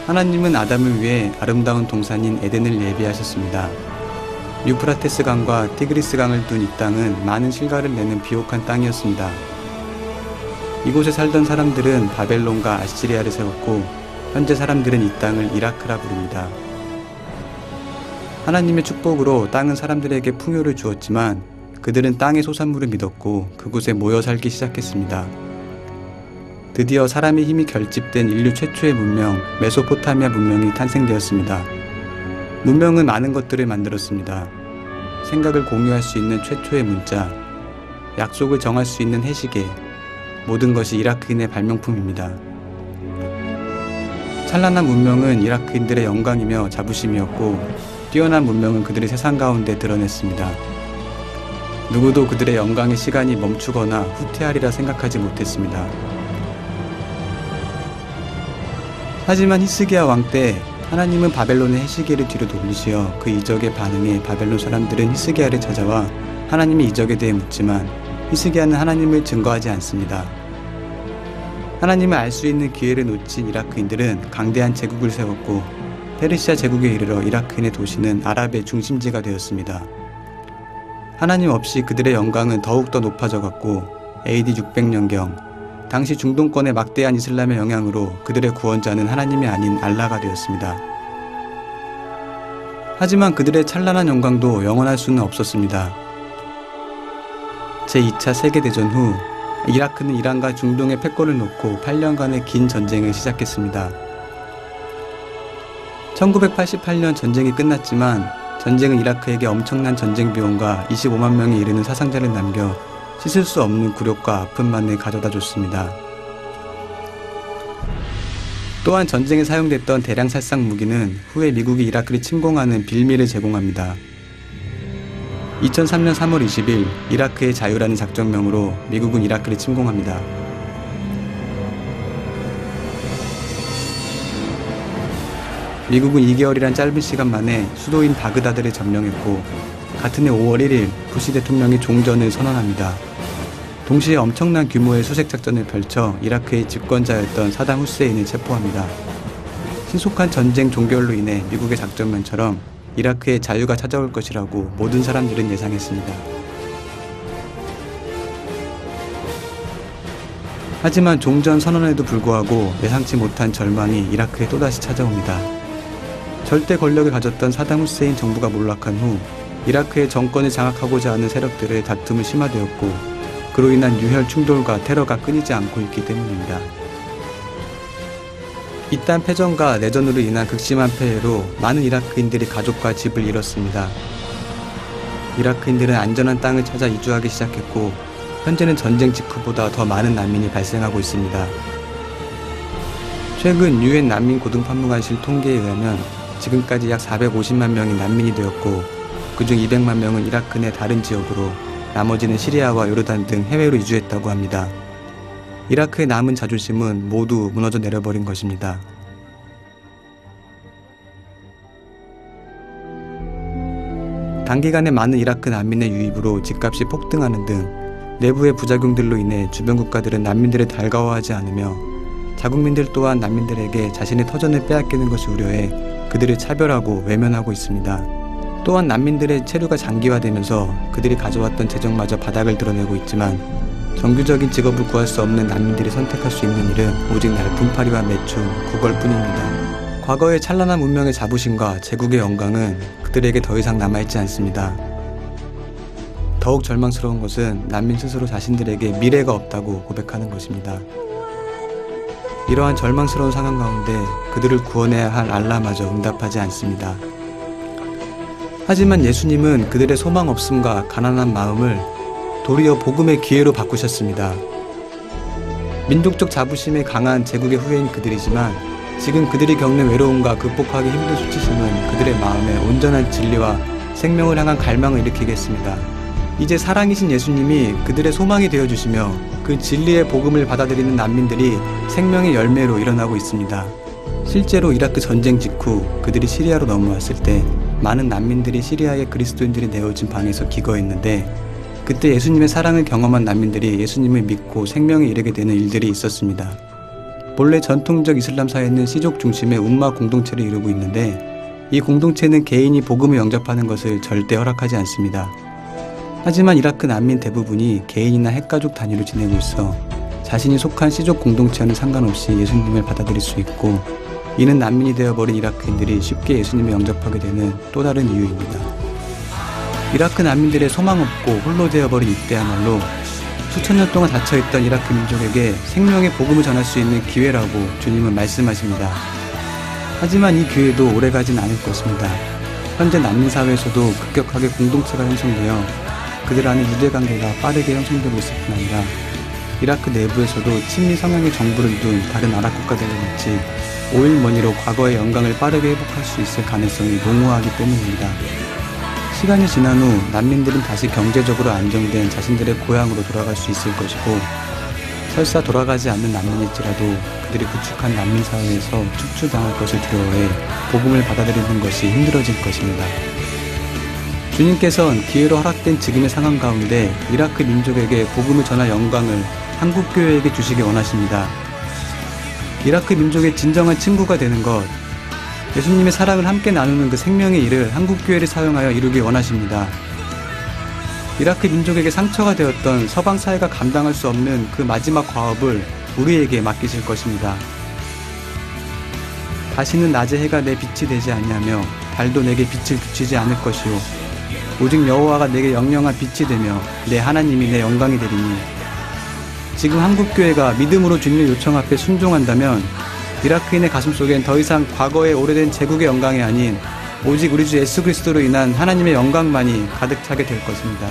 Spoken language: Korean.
하나님은 아담을 위해 아름다운 동산인 에덴을 예비하셨습니다. 유프라테스 강과 티그리스 강을 둔 이 땅은 많은 실과를 내는 비옥한 땅이었습니다. 이곳에 살던 사람들은 바벨론과 아시리아를 세웠고 현재 사람들은 이 땅을 이라크라 부릅니다. 하나님의 축복으로 땅은 사람들에게 풍요를 주었지만 그들은 땅의 소산물을 믿었고 그곳에 모여 살기 시작했습니다. 드디어 사람의 힘이 결집된 인류 최초의 문명, 메소포타미아 문명이 탄생되었습니다. 문명은 많은 것들을 만들었습니다. 생각을 공유할 수 있는 최초의 문자, 약속을 정할 수 있는 해시계, 모든 것이 이라크인의 발명품입니다. 찬란한 문명은 이라크인들의 영광이며 자부심이었고 뛰어난 문명은 그들의 세상 가운데 드러냈습니다. 누구도 그들의 영광의 시간이 멈추거나 후퇴하리라 생각하지 못했습니다. 하지만 히스기야 왕 때 하나님은 바벨론의 해시계를 뒤로 돌리시어 그 이적에 반응해 바벨론 사람들은 히스기야를 찾아와 하나님의 이적에 대해 묻지만 히스기야는 하나님을 증거하지 않습니다. 하나님을 알 수 있는 기회를 놓친 이라크인들은 강대한 제국을 세웠고 페르시아 제국에 이르러 이라크인의 도시는 아랍의 중심지가 되었습니다. 하나님 없이 그들의 영광은 더욱더 높아져갔고 AD 600년경 당시 중동권의 막대한 이슬람의 영향으로 그들의 구원자는 하나님이 아닌 알라가 되었습니다. 하지만 그들의 찬란한 영광도 영원할 수는 없었습니다. 제2차 세계대전 후 이라크는 이란과 중동의 패권을 놓고 8년간의 긴 전쟁을 시작했습니다. 1988년 전쟁이 끝났지만 전쟁은 이라크에게 엄청난 전쟁 비용과 25만 명에 이르는 사상자를 남겨 씻을 수 없는 굴욕과 아픔만을 가져다 줬습니다. 또한 전쟁에 사용됐던 대량 살상 무기는 후에 미국이 이라크를 침공하는 빌미를 제공합니다. 2003년 3월 20일 이라크의 자유라는 작전명으로 미국은 이라크를 침공합니다. 미국은 2개월이란 짧은 시간 만에 수도인 바그다드를 점령했고 같은 해 5월 1일 부시 대통령이 종전을 선언합니다. 동시에 엄청난 규모의 수색작전을 펼쳐 이라크의 집권자였던 사담 후세인을 체포합니다. 신속한 전쟁 종결로 인해 미국의 작전면처럼 이라크의 자유가 찾아올 것이라고 모든 사람들은 예상했습니다. 하지만 종전 선언에도 불구하고 예상치 못한 절망이 이라크에 또다시 찾아옵니다. 절대 권력을 가졌던 사담 후세인 정부가 몰락한 후 이라크의 정권을 장악하고자 하는 세력들의 다툼이 심화되었고 그로 인한 유혈 충돌과 테러가 끊이지 않고 있기 때문입니다. 이딴 패전과 내전으로 인한 극심한 폐해로 많은 이라크인들이 가족과 집을 잃었습니다. 이라크인들은 안전한 땅을 찾아 이주하기 시작했고 현재는 전쟁 직후보다 더 많은 난민이 발생하고 있습니다. 최근 유엔 난민 고등판무관실 통계에 의하면 지금까지 약 450만 명이 난민이 되었고 그중 200만 명은 이라크 내 다른 지역으로 나머지는 시리아와 요르단 등 해외로 이주했다고 합니다. 이라크의 남은 자존심은 모두 무너져 내려버린 것입니다. 단기간에 많은 이라크 난민의 유입으로 집값이 폭등하는 등 내부의 부작용들로 인해 주변 국가들은 난민들을 달가워하지 않으며 자국민들 또한 난민들에게 자신의 터전을 빼앗기는 것을 우려해 그들을 차별하고 외면하고 있습니다. 또한 난민들의 체류가 장기화되면서 그들이 가져왔던 재정마저 바닥을 드러내고 있지만 정규적인 직업을 구할 수 없는 난민들이 선택할 수 있는 일은 오직 날품팔이와 매춘, 구걸뿐입니다. 과거의 찬란한 문명의 자부심과 제국의 영광은 그들에게 더 이상 남아있지 않습니다. 더욱 절망스러운 것은 난민 스스로 자신들에게 미래가 없다고 고백하는 것입니다. 이러한 절망스러운 상황 가운데 그들을 구원해야 할 알라마저 응답하지 않습니다. 하지만 예수님은 그들의 소망 없음과 가난한 마음을 도리어 복음의 기회로 바꾸셨습니다. 민족적 자부심에 강한 제국의 후예인 그들이지만 지금 그들이 겪는 외로움과 극복하기 힘든 수치심은 그들의 마음에 온전한 진리와 생명을 향한 갈망을 일으키겠습니다. 이제 사랑이신 예수님이 그들의 소망이 되어주시며 그 진리의 복음을 받아들이는 난민들이 생명의 열매로 일어나고 있습니다. 실제로 이라크 전쟁 직후 그들이 시리아로 넘어왔을 때 많은 난민들이 시리아의 그리스도인들이 내어진 방에서 기거했는데 그때 예수님의 사랑을 경험한 난민들이 예수님을 믿고 생명에 이르게 되는 일들이 있었습니다. 본래 전통적 이슬람 사회는 시족 중심의 움마 공동체를 이루고 있는데 이 공동체는 개인이 복음을 영접하는 것을 절대 허락하지 않습니다. 하지만 이라크 난민 대부분이 개인이나 핵가족 단위로 지내고 있어 자신이 속한 시족 공동체와는 상관없이 예수님을 받아들일 수 있고, 이는 난민이 되어버린 이라크인들이 쉽게 예수님을 영접하게 되는 또 다른 이유입니다. 이라크 난민들의 소망 없고 홀로 되어버린 이때야말로 수천 년 동안 닫혀있던 이라크 민족에게 생명의 복음을 전할 수 있는 기회라고 주님은 말씀하십니다. 하지만 이 기회도 오래가진 않을 것입니다. 현재 난민사회에서도 급격하게 공동체가 형성되어 그들 안에 유대관계가 빠르게 형성되고 있을 뿐 아니라 이라크 내부에서도 친미 성향의 정부를 둔 다른 아랍 국가들과 같이 5일 머니로 과거의 영광을 빠르게 회복할 수 있을 가능성이 농후하기 때문입니다. 시간이 지난 후 난민들은 다시 경제적으로 안정된 자신들의 고향으로 돌아갈 수 있을 것이고, 설사 돌아가지 않는 난민일지라도 그들이 구축한 난민사회에서 축출당할 것을 두려워해 복음을 받아들이는 것이 힘들어질 것입니다. 주님께서는 기회로 허락된 지금의 상황 가운데 이라크 민족에게 복음을 전할 영광을 한국교회에게 주시기 원하십니다. 이라크 민족의 진정한 친구가 되는 것, 예수님의 사랑을 함께 나누는 그 생명의 일을 한국교회를 사용하여 이루기 원하십니다. 이라크 민족에게 상처가 되었던 서방 사회가 감당할 수 없는 그 마지막 과업을 우리에게 맡기실 것입니다. 다시는 낮의 해가 내 빛이 되지 아니하며 달도 내게 빛을 비추지 않을 것이요 오직 여호와가 내게 영영한 빛이 되며 내 하나님이 내 영광이 되리니. 지금 한국교회가 믿음으로 주님의 요청 앞에 순종한다면 이라크인의 가슴속엔 더 이상 과거의 오래된 제국의 영광이 아닌 오직 우리 주 예수 그리스도로 인한 하나님의 영광만이 가득 차게 될 것입니다.